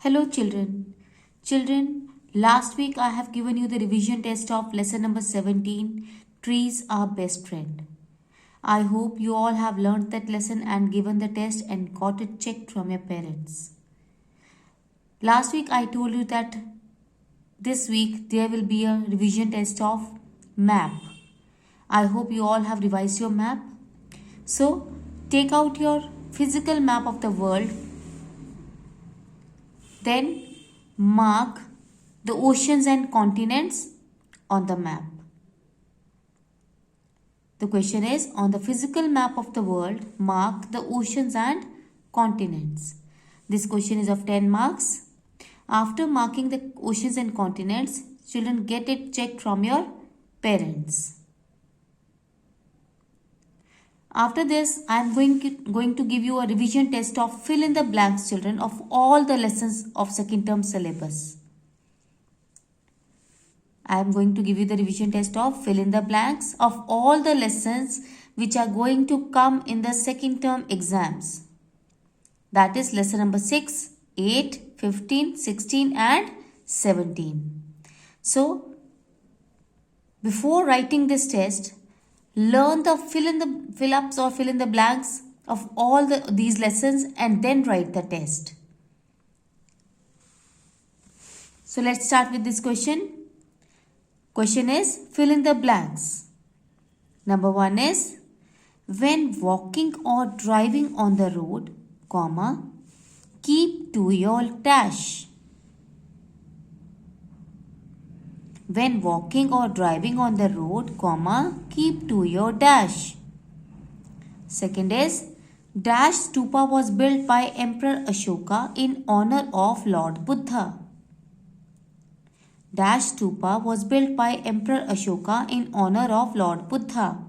Hello children. Children, last week I have given you the revision test of lesson number 17, Trees Are Best Friend. I hope you all have learned that lesson and given the test and got it checked from your parents. Last week I told you that this week there will be a revision test of map. I hope you all have revised your map. So, take out your physical map of the world. Then mark the oceans and continents on the map. The question is, on the physical map of the world, mark the oceans and continents. This question is of 10 marks. After marking the oceans and continents, children, get it checked from your parents. After this, I am going to give you a revision test of fill in the blanks, children, of all the lessons of second term syllabus. I am going to give you the revision test of fill in the blanks of all the lessons which are going to come in the second term exams. That is lesson number 6, 8, 15, 16 and 17. So, before writing this test, learn the fill-ups or fill in the blanks of all these lessons and then write the test. So let's start with this question. Question is fill in the blanks. Number 1 is when walking or driving on the road, comma, keep to your dash. When walking or driving on the road, comma, keep to your dash. Second is, dash stupa was built by Emperor Ashoka in honor of Lord Buddha. Dash stupa was built by Emperor Ashoka in honor of Lord Buddha.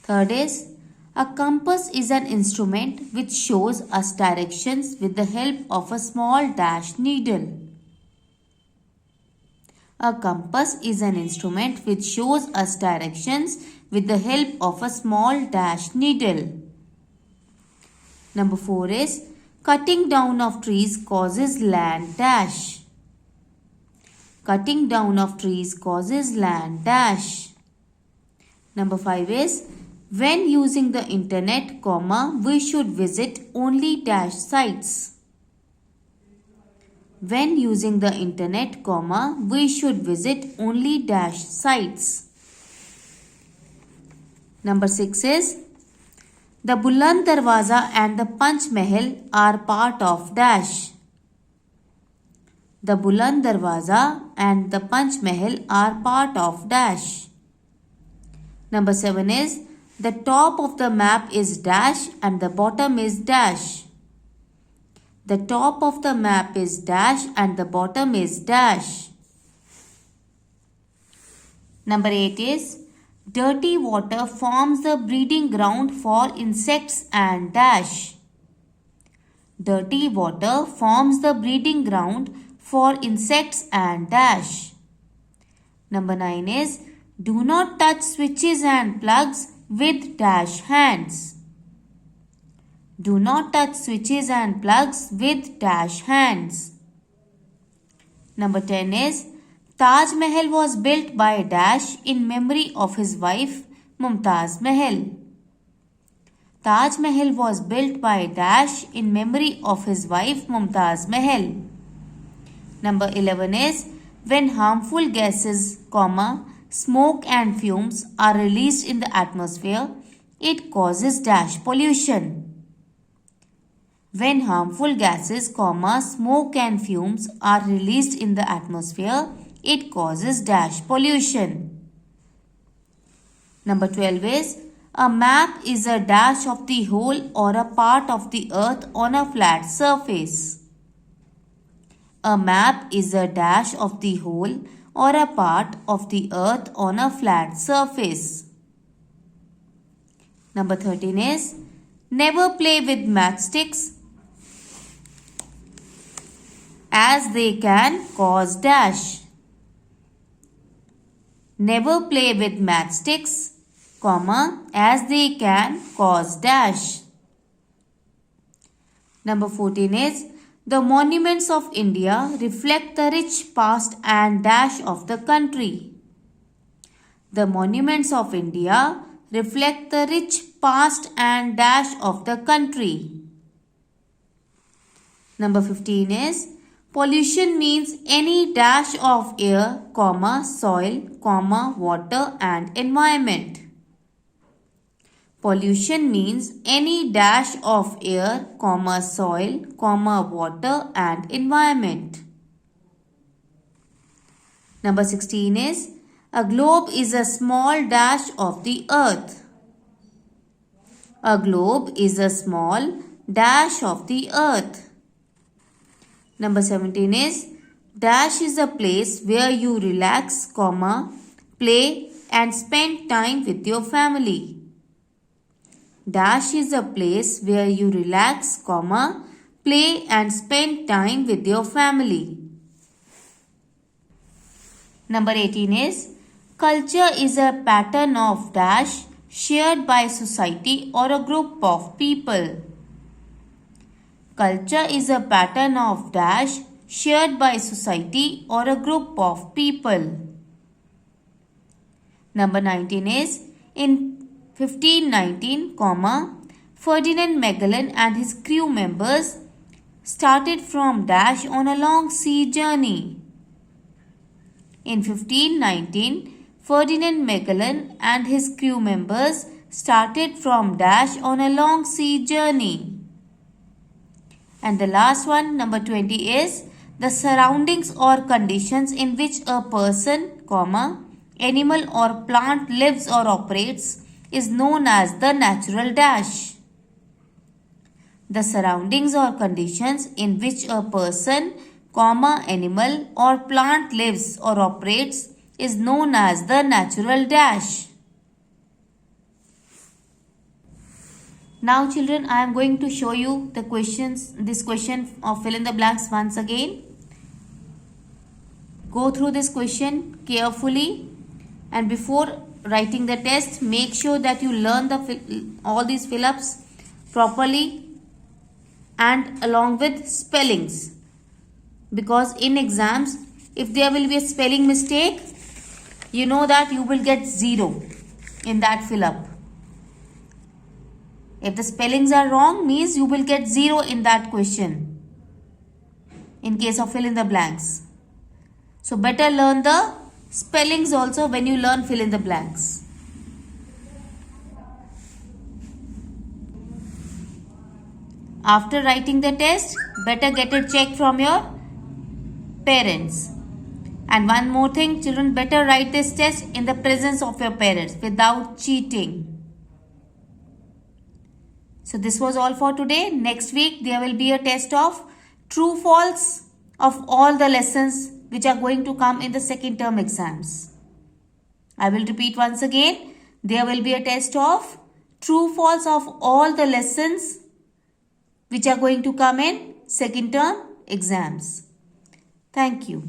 Third is, a compass is an instrument which shows us directions with the help of a small dash needle. A compass is an instrument which shows us directions with the help of a small dash needle. Number 4 is cutting down of trees causes land dash. Cutting down of trees causes land dash. Number 5 is when using the internet, comma, we should visit only dash sites. When using the internet, comma, we should visit only dash sites. Number 6 is the Buland Darwaza and the Panch Mahal are part of dash. The Buland Darwaza and the Panch Mahal are part of dash. Number 7 is the top of the map is dash and the bottom is dash. The top of the map is dash and the bottom is dash. Number 8 is dirty water forms the breeding ground for insects and dash. Dirty water forms the breeding ground for insects and dash. Number 9 is do not touch switches and plugs with dash hands. Do not touch switches and plugs with dash hands. Number 10 is Taj Mahal was built by dash in memory of his wife Mumtaz Mahal. Taj Mahal was built by dash in memory of his wife Mumtaz Mahal. Number 11 is when harmful gases, comma, smoke and fumes are released in the atmosphere, it causes dash pollution. When harmful gases, comma, smoke and fumes are released in the atmosphere, it causes dash pollution. Number 12 is a map is a dash of the whole or a part of the earth on a flat surface. A map is a dash of the whole or a part of the earth on a flat surface. Number 13 is never play with matchsticks as they can cause dash. Never play with matchsticks, comma, as they can cause dash. Number 14 is The monuments of India reflect the rich past and dash of the country. The monuments of India reflect the rich past and dash of the country. Number 15 is pollution means any dash of air, soil, water and environment. Pollution means any dash of air, soil, water and environment. Number 16 is a globe is a small dash of the earth. A globe is a small dash of the earth. Number 17 is dash is a place where you relax, play and spend time with your family. Dash is a place where you relax, play and spend time with your family. Number 18 is culture is a pattern of dash shared by society or a group of people. Culture is a pattern of dash shared by society or a group of people. Number 19 is in 1519, Ferdinand Magellan and his crew members started from dash on a long sea journey. In 1519, Ferdinand Magellan and his crew members started from dash on a long sea journey. And the last one, number 20 is the surroundings or conditions in which a person, animal or plant lives or operates is known as the natural dash. The surroundings or conditions in which a person, animal or plant lives or operates is known as the natural dash. Now children, I am going to show you the questions, this question of fill in the blanks once again. Go through this question carefully and before writing the test, make sure that you learn all these fill-ups properly and along with spellings. Because in exams, if there will be a spelling mistake, you know that you will get 0 in that fill-up. If the spellings are wrong, means you will get 0 in that question in case of fill in the blanks. So better learn the spellings also when you learn fill in the blanks. After writing the test, better get it checked from your parents. And one more thing, children, better write this test in the presence of your parents without cheating. So this was all for today. Next week there will be a test of true false of all the lessons which are going to come in the second term exams. I will repeat once again. There will be a test of true false of all the lessons which are going to come in second term exams. Thank you.